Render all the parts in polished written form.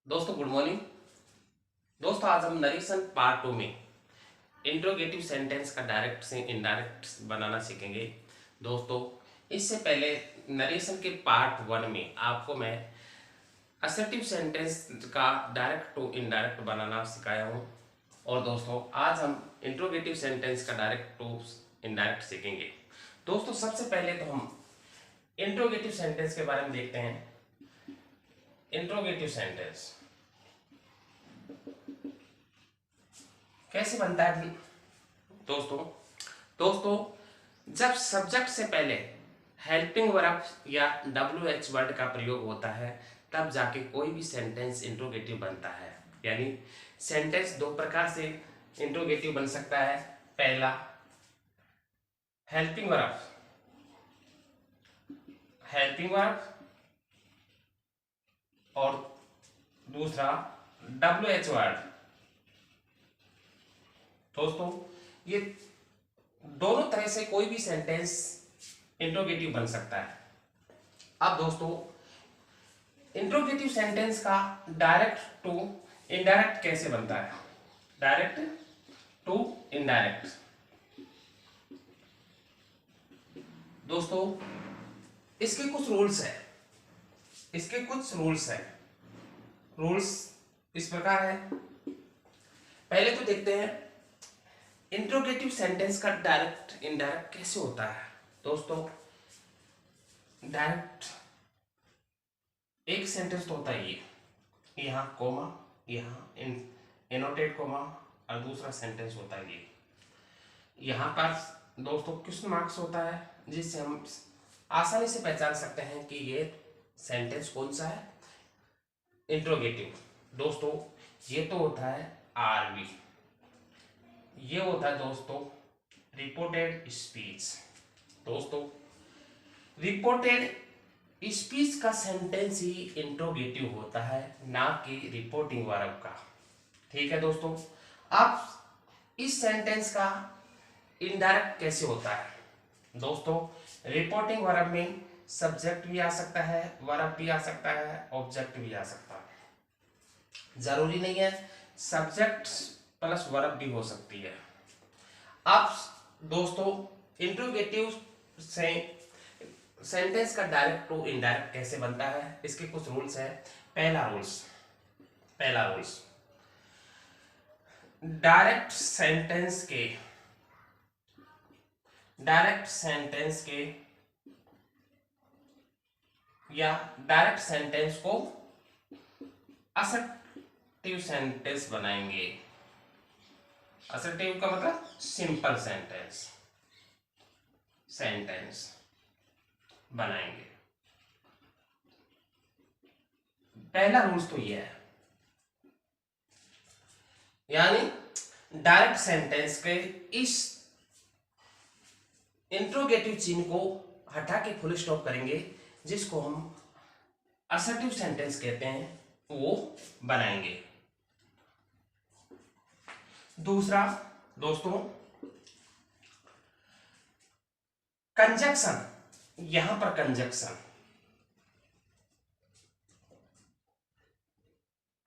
दोस्तों good morning. दोस्तों आज हम नरेशन पार्ट 2 में इंट्रोगेटिव सेंटेंस का डायरेक्ट से इनडायरेक्ट बनाना सीखेंगे। दोस्तों इससे पहले नरेशन के पार्ट 1 में आपको मैं असर्टिव सेंटेंस का डायरेक्ट टू इनडायरेक्ट बनाना सिखाया हूँ। और दोस्तों आज हम इंट्रोगेटिव सेंटेंस का डायरेक्ट टू इनडायरेक्ट सीखेंगे। दोस्तों सबसे पहले तो हम इंट्रोगेटिव सेंटेंस के बारे में देखते हैं। इंट्रोगेटिव सेंटेंस कैसे बनता है दोस्तों? दोस्तों जब सब्जेक्ट से पहले हेल्पिंग वर्ब या WH वर्ड का प्रयोग होता है तब जाके कोई भी सेंटेंस इंट्रोगेटिव बनता है। यानी सेंटेंस दो प्रकार से इंट्रोगेटिव बन सकता है। पहला हेल्पिंग वर्ब और दूसरा WH वर्ड। दोस्तों ये दोनों तरह से कोई भी सेंटेंस इंट्रोगेटिव बन सकता है। अब दोस्तों इंट्रोगेटिव सेंटेंस का डायरेक्ट टू इनडायरेक्ट कैसे बनता है? डायरेक्ट टू इनडायरेक्ट दोस्तों इसके कुछ रूल्स है। रूल्स इस प्रकार है। पहले तो देखते हैं इंट्रोगेटिव सेंटेंस का डायरेक्ट इनडायरेक्ट कैसे होता है। दोस्तों डायरेक्ट एक सेंटेंस तो होता है ये, यहाँ कोमा, यहाँ इनोटेड कोमा, और दूसरा सेंटेंस होता है ये। यहाँ पर दोस्तों क्वेश्चन मार्क्स होता है जिससे हम आसानी से पहचान सकते हैं कि ये सेंटेंस कौन सा है, इंट्रोगेटिव। दोस्तों ये तो होता है RV, ये होता है दोस्तों रिपोर्टेड स्पीच। दोस्तों रिपोर्टेड स्पीच का सेंटेंस ही इंट्रोगेटिव होता है, ना कि रिपोर्टिंग वर्ब का। ठीक है दोस्तों। अब इस सेंटेंस का इनडायरेक्ट कैसे होता है? दोस्तों रिपोर्टिंग वर्ब में सब्जेक्ट भी आ सकता है, वर्ब भी आ सकता है, ऑब्जेक्ट भी आ सकता है। जरूरी नहीं है सब्जेक्ट प्लस वर्ब भी हो सकती है। अब दोस्तों इंट्रोगेटिव से सेंटेंस का डायरेक्ट टू इनडायरेक्ट कैसे बनता है, इसके कुछ रूल्स है। पहला रूल्स डायरेक्ट सेंटेंस के या डायरेक्ट सेंटेंस को असर्टिव सेंटेंस बनाएंगे। असर्टिव का मतलब सिंपल सेंटेंस बनाएंगे। पहला रूल्स तो यह है, यानी डायरेक्ट सेंटेंस के इस इंट्रोगेटिव चिन्ह को हटा के फुल स्टॉप करेंगे, जिसको हम असर्टिव सेंटेंस कहते हैं, वो बनाएंगे। दूसरा दोस्तों कंजक्शन, यहां पर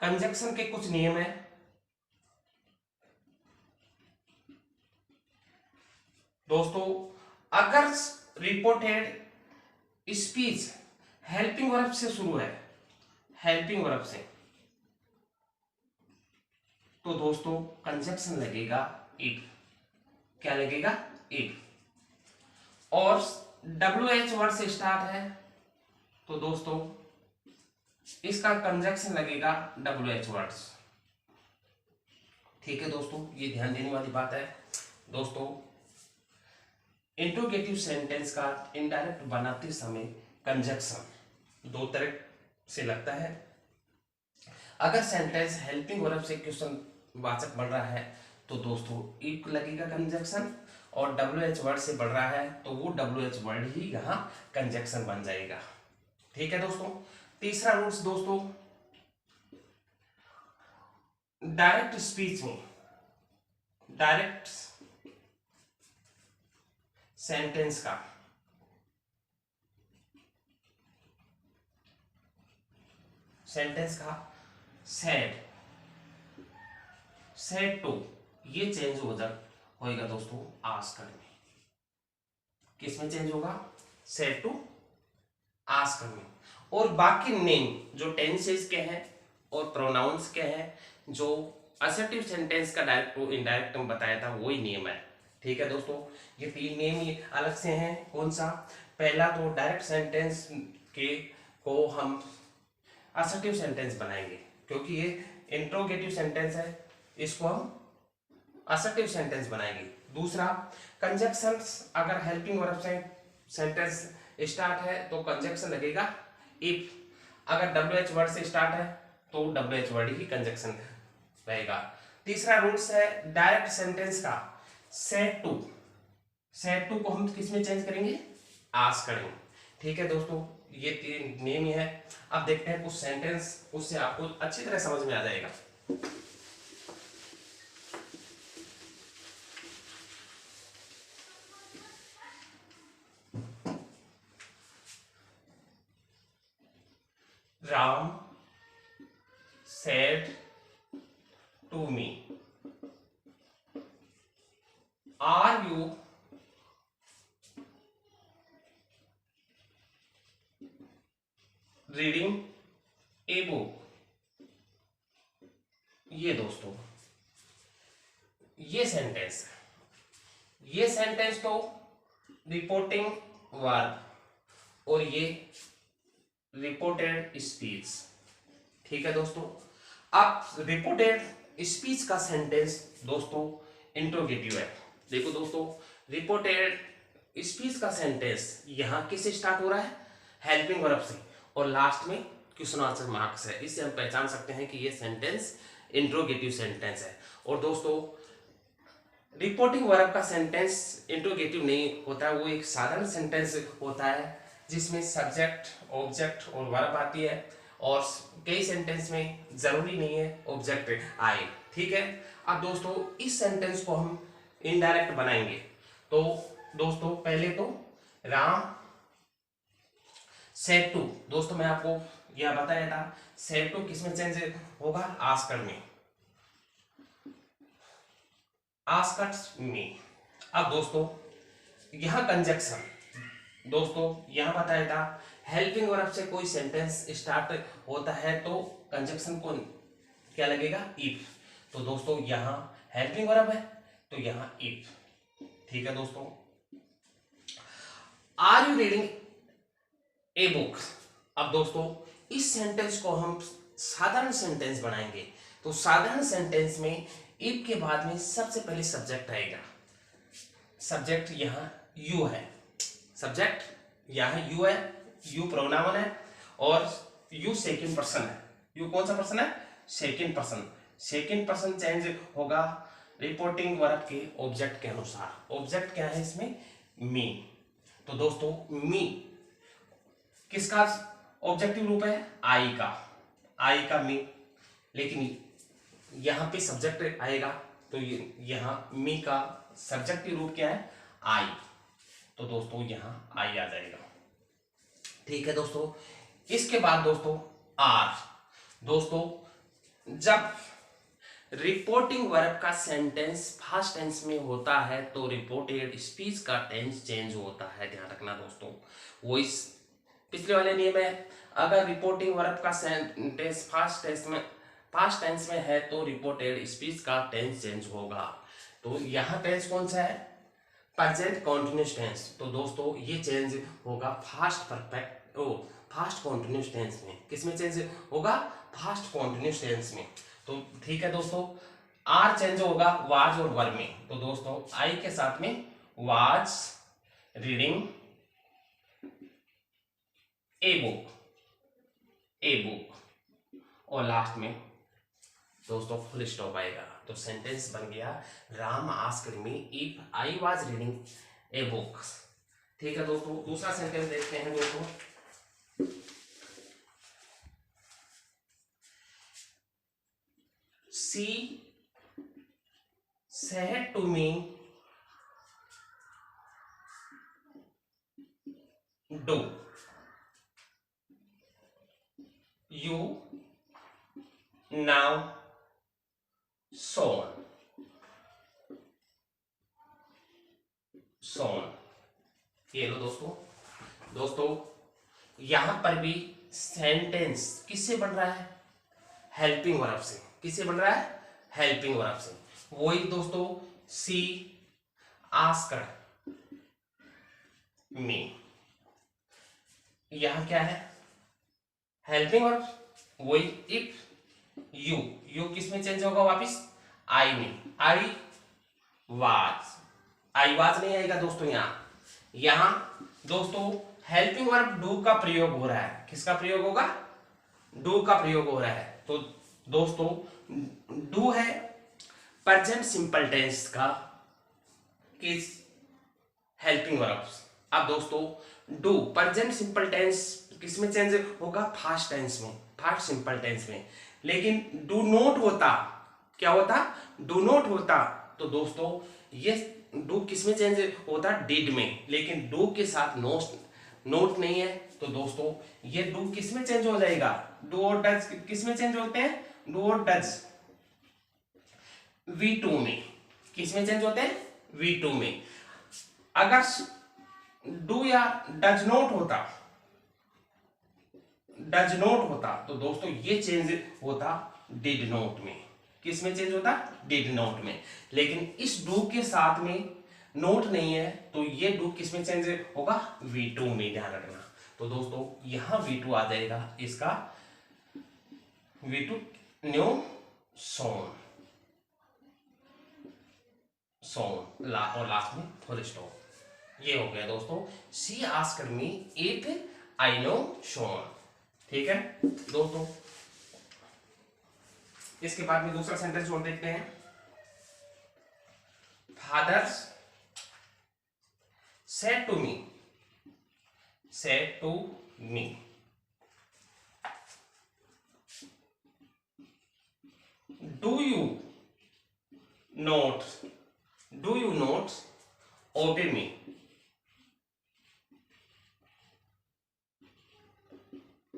कंजक्शन के कुछ नियम है। दोस्तों अगर रिपोर्टेड स्पीच हेल्पिंग वर्ब से शुरू है, तो दोस्तों कंजक्शन लगेगा इफ। क्या लगेगा? इफ। और WH वर्ड से स्टार्ट है तो दोस्तों इसका कंजक्शन लगेगा WH वर्ड्स। ठीक है दोस्तों, ये ध्यान देने वाली बात है। दोस्तों इंट्रोगेटिव सेंटेंस का इनडायरेक्ट बनाते समय कंजक्शन दो तरह से लगता है। अगर सेंटेंस हेल्पिंग वर्ब से क्वेश्चन वाचक बढ़ रहा है तो दोस्तों इफ लगेगा कंजक्शन, और WH वर्ड से बढ़ रहा है तो वो WH वर्ड ही यहाँ कंजक्शन बन जाएगा। ठीक है दोस्तों। तीसरा रूल्स दोस्तों डायरेक्ट स्पीच में डायरेक्ट सेंटेंस का सेड, सेड टू, ये चेंज होएगा दोस्तों आस्क्ड में। किसमें चेंज होगा? सेड टू आस्क्ड में। और बाकी नेम जो टेंसेस के हैं और प्रोनाउंस के हैं, जो असर्टिव सेंटेंस का डायरेक्ट टू इनडायरेक्ट में बताया था, वही नेम है। ठीक है दोस्तों, ये 3 नेम ये अलग से हैं। कौन सा? पहला तो डायरेक्ट सेंटेंस के को हम असर्टिव सेंटेंस बनाएंगे, क्योंकि ये इंट्रोगेटिव सेंटेंस है, इसको हम असर्टिव सेंटेंस बनाएंगे। दूसरा, कंजक्शंस, अगर हेल्पिंग वर्ब से सेंटेंस स्टार्ट है तो कंजक्शन लगेगा इफ, अगर WH वर्ड से स्टार्ट है तो WH वर्ड ही कंजक्शन रहेगा। तीसरा रूल्स है डायरेक्ट सेंटेंस का, सेड टू, सेड टू को हम किस में चेंज करेंगे? आस्क करेंगे। ठीक है दोस्तों, ये 3 नेम ही है। अब देखते हैं कुछ सेंटेंस, उससे आपको अच्छी तरह समझ में आ जाएगा। Ram said to me, are you reading a book? ये दोस्तों ये सेंटेंस, ये सेंटेंस तो रिपोर्टिंग वर्ब और ये रिपोर्टेड स्पीच। ठीक है दोस्तों, अब रिपोर्टेड स्पीच का सेंटेंस दोस्तों इंट्रोगेटिव है। देखो दोस्तों, रिपोर्टेड स्पीच का सेंटेंस यहां किससे स्टार्ट हो रहा है? हेल्पिंग वर्ब से, और लास्ट में क्वेश्चन आंसर मार्क्स है। इससे हम पहचान सकते हैं कि ये सेंटेंस इंट्रोगेटिव सेंटेंस है। और दोस्तों, रिपोर्टिंग वर्ब का सेंटेंस इंट्रोगेटिव नहीं होता है, वो एक साधारण सेंटेंस होता है जिसमें सब्जेक्ट, ऑब्जेक्ट और वर्ब आती है, और कई सेंटेंस में जरूरी नहीं है ऑब्जेक्ट आए। ठीक है, अब दोस्तों इस सेंटेंस को हम इनडायरेक्ट बनाएंगे। तो दोस्तों पहले तो राम सेड टू, दोस्तों मैं आपको यह बताया था, सेड टू किसमें चेंज होगा? आस्क्ड में, आस्क्ड में। अब दोस्तों यहां कंजक्शन, दोस्तों यहां बताया था हेल्पिंग वर्ब से कोई सेंटेंस स्टार्ट होता है तो कंजक्शन को क्या लगेगा? इफ। तो दोस्तों यहां हेल्पिंग वर्ब है तो यहां इफ। ठीक है दोस्तों, are you reading a book. अब दोस्तों इस सेंटेंस को हम साधारण सेंटेंस बनाएंगे। तो साधारण सेंटेंस में इफ के बाद में सबसे पहले सब्जेक्ट आएगा। सब्जेक्ट यहां यू है, सब्जेक्ट यहां यू है, यू प्रोनाउन है, और यू सेकंड पर्सन है। यू कौन सा पर्सन है? Second person. Second person change होगा रिपोर्टिंग वर्ब के ऑब्जेक्ट के अनुसार। ऑब्जेक्ट क्या है इसमें? मी। तो दोस्तों मी किसका ऑब्जेक्टिव रूप है? आई का, आई का मी। लेकिन यहां पे सब्जेक्ट आएगा तो यहां मी का सब्जेक्टिव रूप क्या है? आई। तो दोस्तों यहां आई आ जाएगा। ठीक है दोस्तों, इसके बाद दोस्तों आर। दोस्तों जब रिपोर्टिंग वर्ब का सेंटेंस फर्स्ट टेंस में होता है तो रिपोर्टेड स्पीच का टेंस चेंज होता है। ध्यान रखना दोस्तों, वो इस पिछले वाले नियम है। अगर रिपोर्टिंग वर्ब का सेंटेंस फर्स्ट टेंस में है तो रिपोर्टेड स्पीच का टेंस चेंज होगा। तो यहां टेंस कौन सा है? Present continuous tense. तो दोस्तों ये चेंज होगा फास्ट कॉन्टिन्यूअस टेंस में। किसमें चेंज होगा? फास्ट कॉन्टिन्यूअस टेंस में। तो ठीक है दोस्तों, आर चेंज होगा वाज और वर में। तो दोस्तों आई के साथ में was reading a book, a book, और लास्ट में दोस्तों फुल स्टॉप आएगा। तो सेंटेंस बन गया Ram asked me if I was reading a book. ठीक है दोस्तों, दूसरा सेंटेंस देखते हैं दोस्तों। She said to me do you now, son, son. ये लो दोस्तों, दोस्तों यहां पर भी सेंटेंस किससे बन रहा है? हेल्पिंग वर्ब से। किससे बन रहा है? हेल्पिंग वर्ब से। वही दोस्तों, सी आस्क्ड मी, यहां क्या है? Helping verb. वही इफ यू, यू किस में चेंज होगा वापिस? आई में। आई वाज, आई वाज नहीं आएगा दोस्तों यहां दोस्तों हेल्पिंग वर्ब डू का प्रयोग हो रहा है। किसका प्रयोग होगा? डू का प्रयोग हो रहा है। तो दोस्तों डू है प्रेजेंट सिंपल टेंस का किस हेल्पिंग वर्ब्स। अब दोस्तों डू प्रेजेंट सिंपल टेंस किस में चेंज होगा? फास्ट टेंस में, फास्ट सिंपल टेंस में। लेकिन डू नॉट होता, क्या होता? डू नॉट होता तो दोस्तों ये डू किस में चेंज होता? डिड में। लेकिन डू के साथ नोट नहीं है तो दोस्तों ये डू किस में चेंज हो जाएगा? डू और डज किस में चेंज होते हैं? डू और डज V2 में। किस में चेंज होते हैं? V2 में। अगर डू या डज नॉट होता, डज नॉट होता तो दोस्तों ये चेंज होता डिड नॉट में। किस में चेंज होता? डिड नॉट में। लेकिन इस डू के साथ में नोट नहीं है तो ये डू किस में चेंज होगा? V2 में, ध्यान रखना। तो दोस्तों यहां V2 आ जाएगा इसका, V2 न्यू सोन, सोन और लास्ट में फुल स्टॉप। ये हो गया दोस्तों she asked me if I know son. ठीक है दोस्तों, इसके बाद में दूसरा सेंटेंस और देखते हैं। Fathers said to me, said to me, do you not, do you not obey me,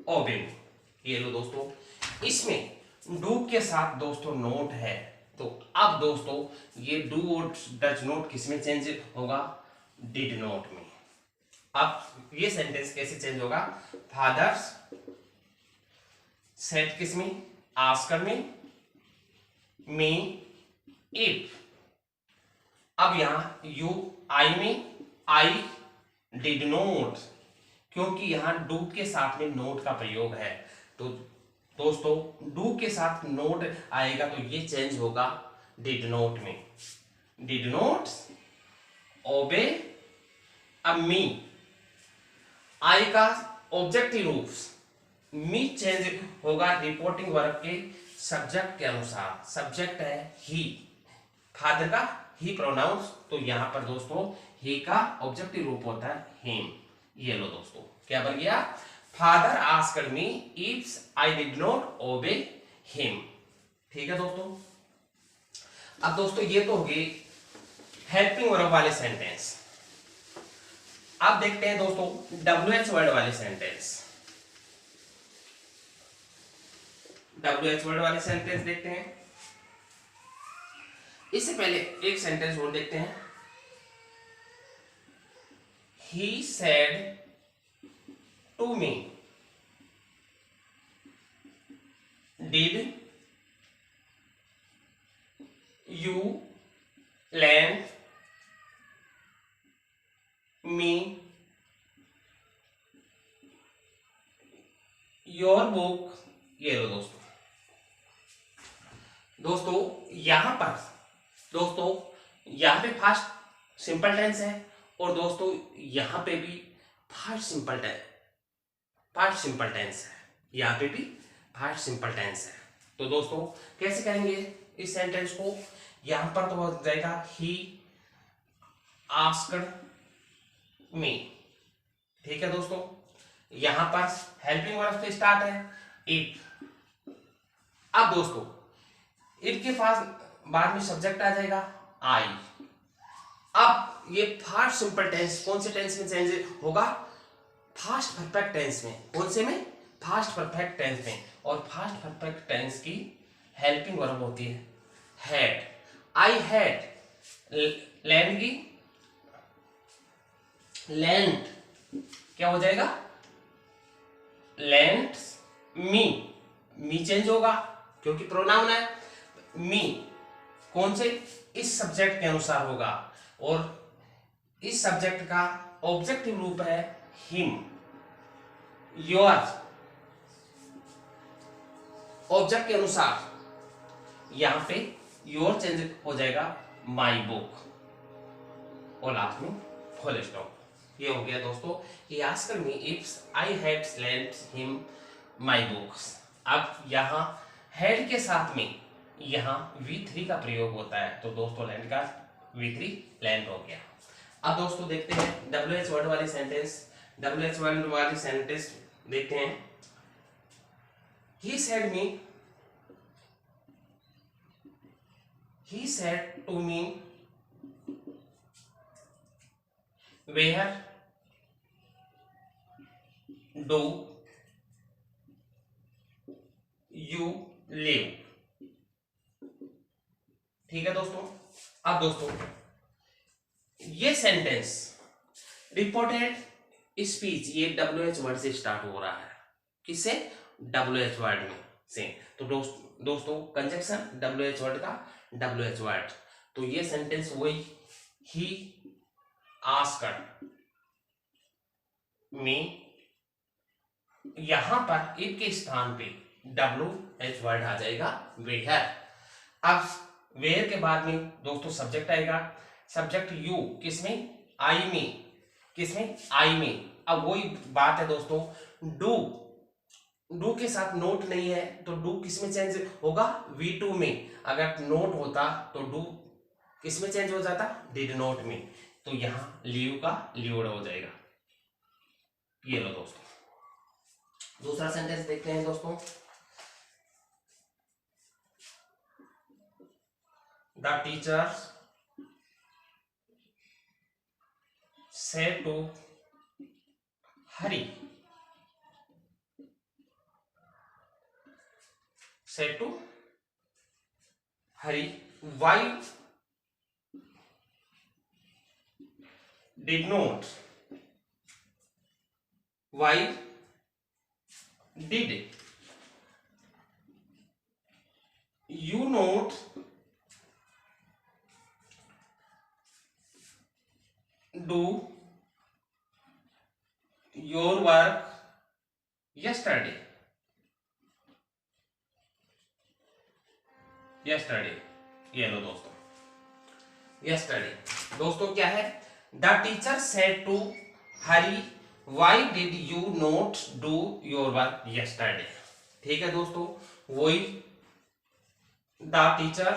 ओबे मी। ये लो दोस्तों, इसमें डू के साथ दोस्तों नोट है तो अब दोस्तों ये डू और डज नोट किस में चेंज होगा? डिड नोट में। अब ये सेंटेंस कैसे चेंज होगा? फादर्स सेड किस में? आस्क्ड में, मी इफ। अब यहां यू आई में, आई डिड नोट, क्योंकि यहां डू के साथ में नोट का प्रयोग है तो दोस्तों डू के साथ नोट आएगा तो ये चेंज होगा डिड नोट में। Did not obey. अब मी, आई का ऑब्जेक्टिव रूप, मी चेंज होगा रिपोर्टिंग वर्ब के सब्जेक्ट के अनुसार। सब्जेक्ट है ही, फादर का ही प्रोनाउंस, तो यहां पर दोस्तों ही का ऑब्जेक्टिव रूप होता है हिम। ये लो दोस्तों क्या बन गया? Father asked me if I did not obey him. ठीक है दोस्तों। अब दोस्तों ये तो हो गई हेल्पिंग वर्ब वाले सेंटेंस। अब देखते हैं दोस्तों WH वर्ड वाले सेंटेंस। WH वर्ड वाले सेंटेंस देखते हैं। इससे पहले एक सेंटेंस और देखते हैं। He said to me, did you lend me your book? ये लो दोस्तों, यहां पर दोस्तों यहां पे फास्ट सिंपल टेंस है और दोस्तों यहां पे भी फास्ट सिंपल टेंस है। यहां पे भी फास्ट सिंपल टेंस है। तो दोस्तों कैसे करेंगे इस सेंटेंस को? यहां पर तो हो जाएगा ही आस्क्ड मी। ठीक है दोस्तों, यहां पर हेल्पिंग वर्ब से स्टार्ट है इफ। अब दोस्तों इफ के पास बाद में सब्जेक्ट आ जाएगा आई। अब ये फास्ट सिंपल टेंस कौन से टेंस में चेंज होगा? फास्ट परफेक्ट टेंस में। कौन से में? फास्ट परफेक्ट टेंस में। और फास्ट परफेक्ट टेंस की हेल्पिंग वर्ब होती है हैड। आई हैड लैंड की लैंड क्या हो जाएगा, लैंड मी चेंज होगा क्योंकि प्रोनाउन है। मी कौन से, इस सब्जेक्ट के अनुसार होगा और इस सब्जेक्ट का ऑब्जेक्टिव रूप है हिम। योर ऑब्जेक्ट के अनुसार यहां पे योर चेंज हो जाएगा माई बुक और लास्ट में फुल स्टॉप। ये हो गया दोस्तों, he asked me if I had lent him my books। अब यहाँ had के साथ में यहाँ V3 का प्रयोग होता है, तो दोस्तों lent का V3 lent हो गया। अब दोस्तों देखते हैं WH वर्ड वाली सेंटेंस। WH वर्ड वाली सेंटेंस देखते हैं। He said to me where do you live। ठीक है दोस्तों। अब दोस्तों ये सेंटेंस रिपोर्टेड स्पीच, ये WH वर्ड से स्टार्ट हो रहा है। किससे, WH वर्ड में से। तो दोस्तों कंजक्शन WH वर्ड का WH वर्ड, तो ये सेंटेंस वही ही आस्क्ड मी, यहां पर इफ के स्थान पे WH वर्ड आ जाएगा वेयर। अब वेयर के बाद में दोस्तों सब्जेक्ट आएगा, सब्जेक्ट यू किसमें, आई में, किसमें, आई में। अब वही बात है दोस्तों, डू के साथ नोट नहीं है तो डू किसमें चेंज होगा, V2 में। अगर नोट होता तो डू किसमें चेंज हो जाता, डिड नोट में। तो यहां लीव का लीव्ड हो जाएगा। ये लो दोस्तों, दूसरा सेंटेंस देखते हैं दोस्तों। The teacher said to Hari, said to Hari why did not, why did you not do your work yesterday। ये लो दोस्तों, yesterday दोस्तों क्या है, the teacher said to Hari why did you not do your work yesterday। ठीक है दोस्तों, वही द टीचर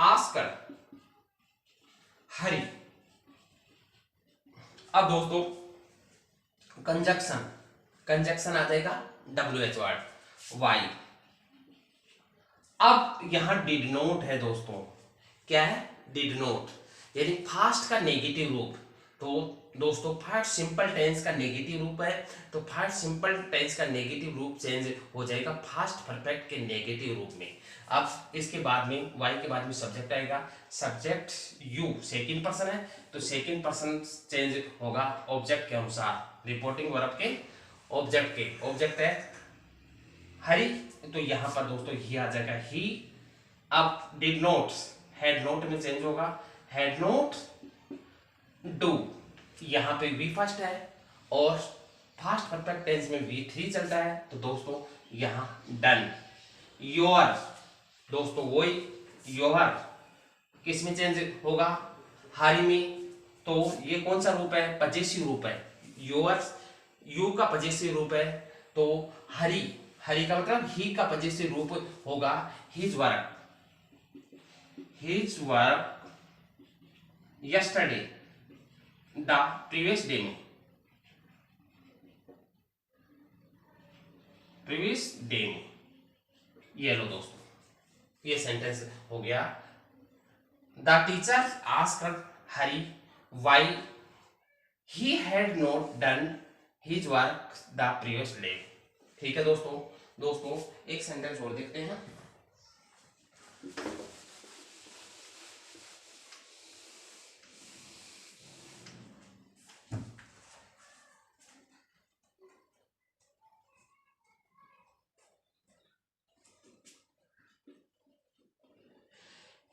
आस्क्ड हरी। अब दोस्तों कंजक्शन आ जाएगा WH वर्ड वाई। अब यहां डिड नोट है दोस्तों, क्या है, डिड नोट, यानी फास्ट का नेगेटिव रूप। तो दोस्तों फर्स्ट सिंपल टेंस का नेगेटिव रूप है, तो फर्स्ट सिंपल टेंस का नेगेटिव रूप चेंज हो जाएगा फास्ट परफेक्ट के नेगेटिव रूप में। अब इसके बाद में वाई के बाद में सब्जेक्ट आएगा, सब्जेक्ट यू सेकंड पर्सन है, तो सेकंड पर्सन चेंज होगा ऑब्जेक्ट के अनुसार, रिपोर्टिंग वर्ब के ऑब्जेक्ट के। ऑब्जेक्ट है हरी, तो यहां पर दोस्तों ही आ जाएगा ही। अब डिड नोट हैड नोट में चेंज होगा, हैड नोट डू, यहां पे वी फर्स्ट है और फास्ट परफेक्ट टेंस में V3 चलता है, तो दोस्तों यहां डन। योर दोस्तों वही योर किस में चेंज होगा, हरी में, तो ये कौन सा रूप है, पजेसिव रूप है। योर यू का पजेसिव रूप है, तो हरी का मतलब ही का पजेसिव रूप होगा his work yesterday, the previous day में, ये लो दोस्तों, ये सेंटेंस हो गया। The teacher asked Hari why he had not done his work the previous day. ठीक है दोस्तों, दोस्तों एक सेंटेंस और देखते हैं।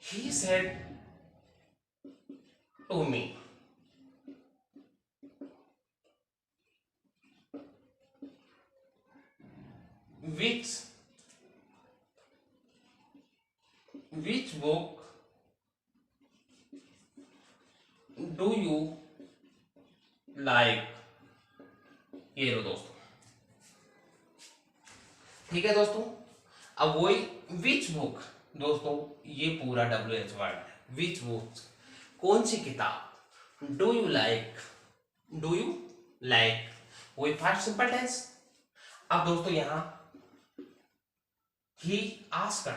He said to me, which book do you like? ये लो दोस्तों, ठीक है दोस्तों। अब वही विच बुक, दोस्तों ये पूरा WH वर्ड है। विच बुक, कौन सी किताब। Do you like, do you like, वही फर्स्ट सिंपल टेंस। अब दोस्तों यहां ही आस्क्ड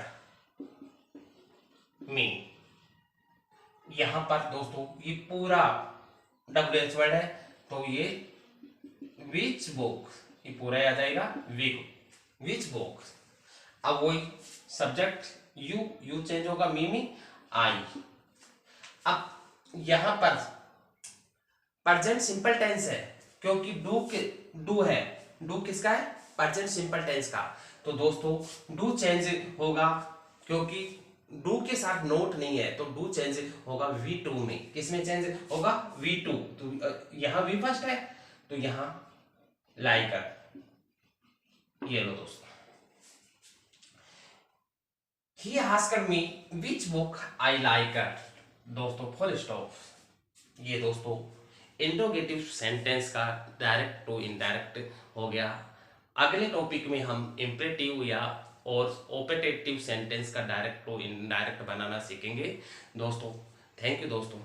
मी, यहां पर दोस्तों ये पूरा WH वर्ड है, तो ये विच बुक, ये पूरा आ जाएगा विच बुक। अब वही सब्जेक्ट यू चेंज होगा, मी आई। अब यहां पर प्रेजेंट सिंपल टेंस है, क्योंकि डू है, डू किसका है, प्रेजेंट सिंपल टेंस का। तो दोस्तों डू चेंज होगा, क्योंकि डू के साथ नोट नहीं है, तो डू चेंज होगा V2 में। किसमें चेंज होगा, V2। तो यहां V फर्स्ट है, तो यहां लाइकर, ये लो दोस्तों। He asked me which book I like, दोस्तों फुल स्टॉप। ये दोस्तों इंट्रोगेटिव सेंटेंस का डायरेक्ट टू इनडायरेक्ट हो गया। अगले टॉपिक में हम इंपरेटिव या और ओपेटेटिव सेंटेंस का डायरेक्ट टू इनडायरेक्ट बनाना सीखेंगे दोस्तों। थैंक यू दोस्तों।